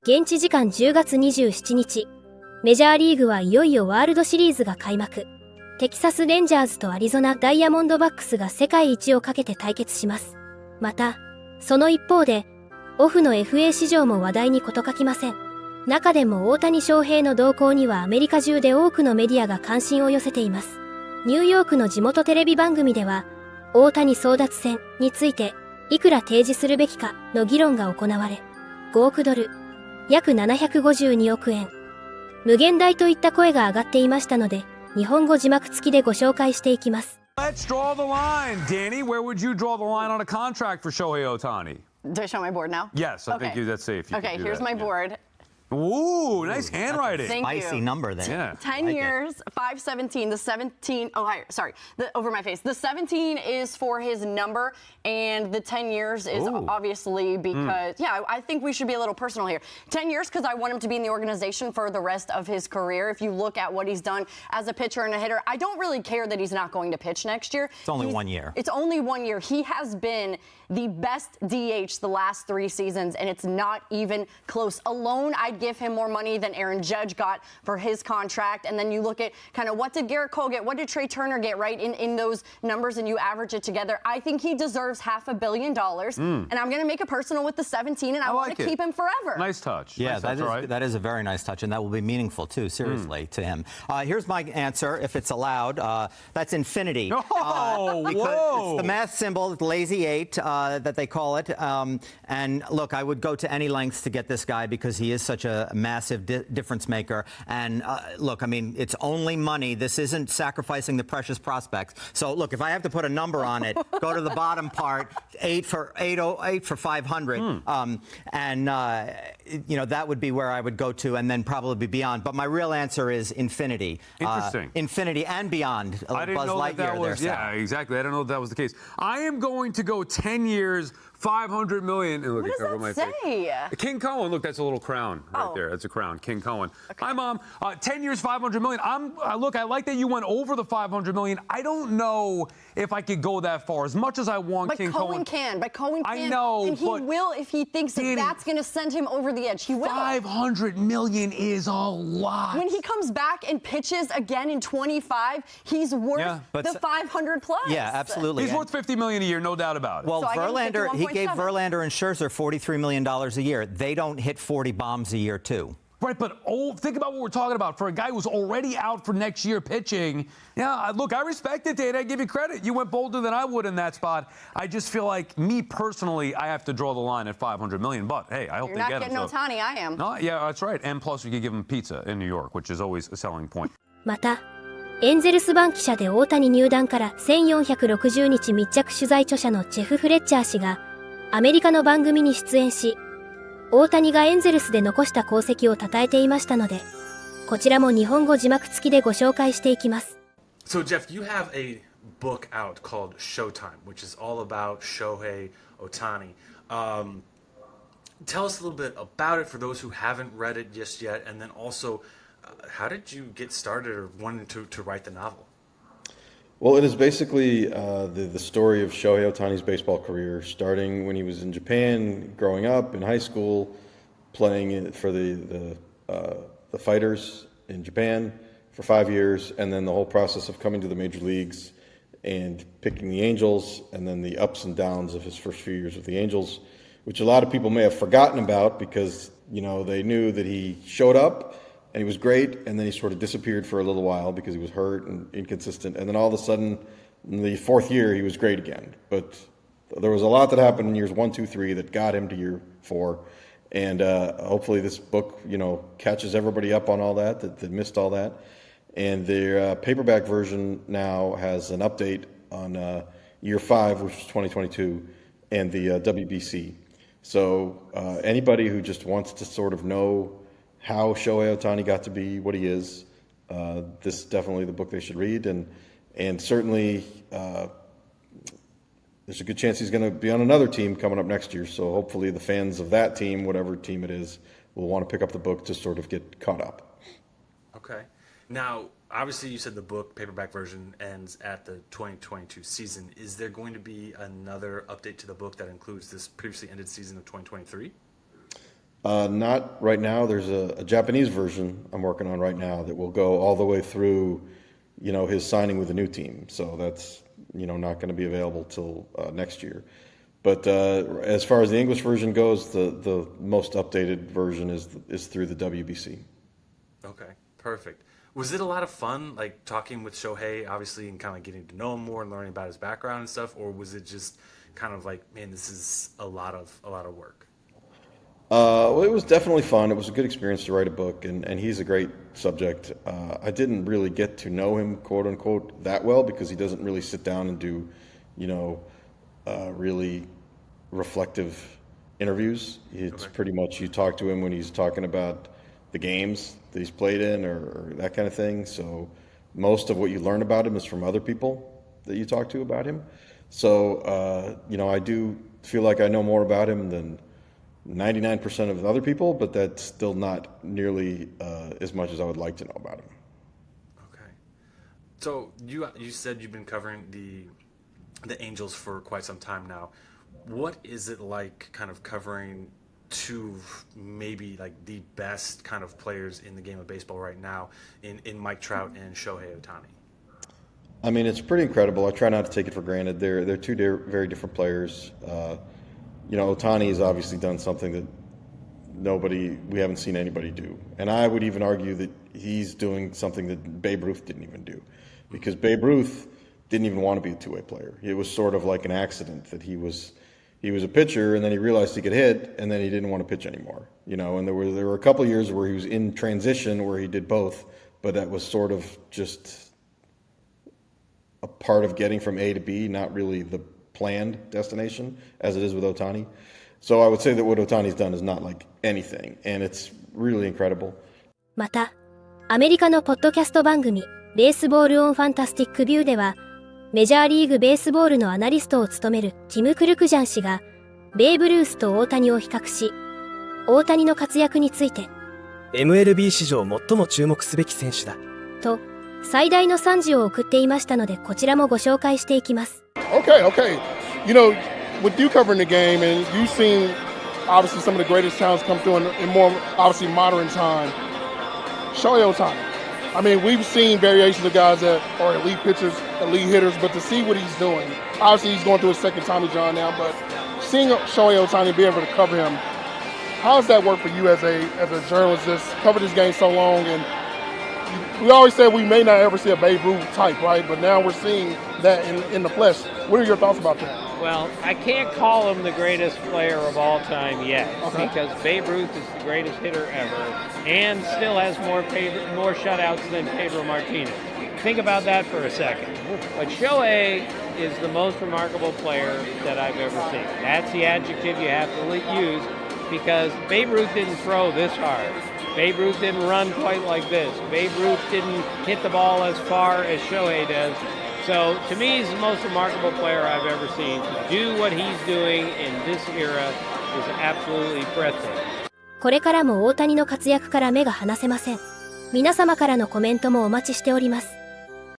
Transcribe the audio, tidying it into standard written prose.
現地時間10月27日、メジャーリーグはいよいよワールドシリーズが開幕。テキサスレンジャーズとアリゾナダイヤモンドバックスが世界一をかけて対決します。また、その一方で、オフの FA 市場も話題に事欠きません。中でも大谷翔平の動向にはアメリカ中で多くのメディアが関心を寄せています。ニューヨークの地元テレビ番組では、大谷争奪戦について、いくら提示するべきかの議論が行われ、5億ドル、約752億円、無限大といった声が上がっていましたので、日本語字幕付きでご紹介していきます。Let's draw the line. Danny, where would you draw the line on a contract for Shohei Ohtani? Do I show my board now? Yes, I think that's safe. Okay, here's my board. Ooh, nice handwriting. Thank you. Spicy number there. Yeah. 10 years, 517. The 17, over my face. The 17 is for his number, and the 10 years is obviously because, I think we should be a little personal here. 10 years because I want him to be in the organization for the rest of his career. If you look at what he's done as a pitcher and a hitter, I don't really care that he's not going to pitch next year. It's only 1 year. It's only 1 year. He has been the best DH the last 3 seasons, and it's not even close. Alone, I'd give him more money than Aaron Judge got for his contract. And then you look at kind of what did Garrett Cole get, what did Trey Turner get, right, in those numbers, and you average it together. I think he deserves $500 million. And I'm going to make it personal with the 17, and I want to keep him forever. Nice touch. Yeah, nice that is a very nice touch, and that will be meaningful, too, seriously, to him. Here's my answer, if it's allowed. That's infinity. Oh, because it's the math symbol, the lazy 8, that they call it. And look, I would go to any lengths to get this guy because he is such a massive difference maker. And look, I mean, it's only money. This isn't sacrificing the precious prospects. So look, if I have to put a number on it, go to the bottom part, 8 for 500. You know, that would be where I would go to, and then probably beyond. But my real answer is infinity. Interesting. Infinity and beyond. I didn't Buzz know Lightyear that was, there, exactly. I didn't know that was the case. I am going to go 10 years, $500 million. And look, What does that say? King Cohen. Look, that's a little crown right there. That's a crown. King Cohen. Okay. Hi, Mom. 10 years, $500 million. Look, I like that you went over the $500 million. I don't know if I could go that far. As much as I want King Cohen. But Cohen can. I know, and he will if he thinks that that's going to send him over the edge. He will. $500 million is a lot. When he comes back and pitches again in 25, he's worth the 500 plus. Yeah, absolutely. He's worth $50 million a year, no doubt about it. Well, So Verlander, he gave Verlander and Scherzer $43 million a year. They don't hit 40 bombs a year, too. Right, but think about what we're talking about. For a guy who's already out for next year pitching, look, I respect it, Dave. I give you credit. You went bolder than I would in that spot. I just feel like, me personally, I have to draw the line at $500 million. But, hey, I hope they get him. You're not getting Ohtani, I am. No, yeah, that's right. And plus, we could give him pizza in New York, which is always a selling point. また、エンゼルス番記者で大谷入団から1460日密着取材著者のジェフ・フレッチャー氏が、アメリカの番組に出演し、大谷がエンゼルスで残した功績を称えていましたので、こちらも日本語字幕付きでご紹介していきます。So Jeff, you have a book out called Showtime, which is all about Shohei Ohtani. Tell us a little bit about it for those who haven't read it just yet, and then also, how did you get started or wanted to write the novel? Well, it is basically the story of Shohei Ohtani's baseball career, starting when he was in Japan, growing up in high school, playing for the Fighters in Japan for 5 years, and then the whole process of coming to the major leagues and picking the Angels, and then the ups and downs of his first few years with the Angels, which a lot of people may have forgotten about because, you know, they knew that he showed up and he was great, and then he sort of disappeared for a little while because he was hurt and inconsistent. And then all of a sudden, in the 4th year, he was great again. But there was a lot that happened in years 1, 2, 3 that got him to year 4. And hopefully this book, you know, catches everybody up on all that missed all that. And the paperback version now has an update on year 5, which is 2022, and the WBC. So anybody who just wants to sort of know how Shohei Ohtani got to be what he is, this is definitely the book they should read. And certainly there's a good chance he's going to be on another team coming up next year. So hopefully the fans of that team, whatever team it is, will want to pick up the book to sort of get caught up. Okay. Now, obviously you said the book paperback version ends at the 2022 season. Is there going to be another update to the book that includes this previously ended season of 2023? Not right now. There's a Japanese version I'm working on right now that will go all the way through, his signing with a new team. So that's, not going to be available till next year. But as far as the English version goes, the most updated version is through the WBC. Okay, perfect. Was it a lot of fun, like talking with Shohei, obviously, and kind of getting to know him more and learning about his background and stuff, or was it just kind of like, man, this is a lot of work? Well, it was definitely fun. It was a good experience to write a book, and he's a great subject. I didn't really get to know him, quote unquote, that well because he doesn't really sit down and do, really reflective interviews. It's pretty much you talk to him when he's talking about the games that he's played in or that kind of thing. So most of what you learn about him is from other people that you talk to about him. So, I do feel like I know more about him than 99% of other people, but that's still not nearly as much as I would like to know about him. Okay. So you said you've been covering the Angels for quite some time now. What is it like kind of covering two maybe like the best kind of players in the game of baseball right now in Mike Trout and Shohei Ohtani? I mean, it's pretty incredible. I try not to take it for granted. They're two very different players. Ohtani has obviously done something that we haven't seen anybody do. And I would even argue that he's doing something that Babe Ruth didn't even do. Because Babe Ruth didn't even want to be a two-way player. It was sort of like an accident that he was a pitcher, and then he realized he could hit, and then he didn't want to pitch anymore. And there were a couple of years where he was in transition where he did both, but that was sort of just a part of getting from A to B, not really the planned destination as it is with Ohtani. So I would say that what Ohtani's done is not like anything, and it's really incredible. また、アメリカのポッドキャスト番組、ベースボールオンファンタスティックビューでは、メジャーリーグベースボールのアナリストを務めるティム・クルクジャン氏が、ベーブ・ルースと大谷を比較し、大谷の活躍について、MLB 史上最も注目すべき選手だ。と、最大の賛辞を送っていましたので、こちらもご紹介していきます。Okay. With you covering the game, and you've seen obviously some of the greatest talents come through in more obviously modern time. Shohei Ohtani. I mean, we've seen variations of guys that are elite pitchers, elite hitters, but to see what he's doing, obviously he's going through his second Tommy John now, but seeing Shohei Ohtani be able to cover him, how does that work for you as a journalist that's covered this game so long? And we always say we may not ever see a Babe Ruth type, right? But now we're seeing that in the flesh. What are your thoughts about that? Well, I can't call him the greatest player of all time yet, because Babe Ruth is the greatest hitter ever and still has more shutouts than Pedro Martinez. Think about that for a second. But Shohei is the most remarkable player that I've ever seen. That's the adjective you have to use, because Babe Ruth didn't throw this hard. Babe Ruth didn't run quite like this. Babe Ruth didn't hit the ball as far as Shohei does. So, to me, he's the most remarkable player I've ever seen. To do what he's doing in this era is absolutely breathtaking. これからも大谷の活躍から目が離せません。皆様からのコメントもお待ちしております。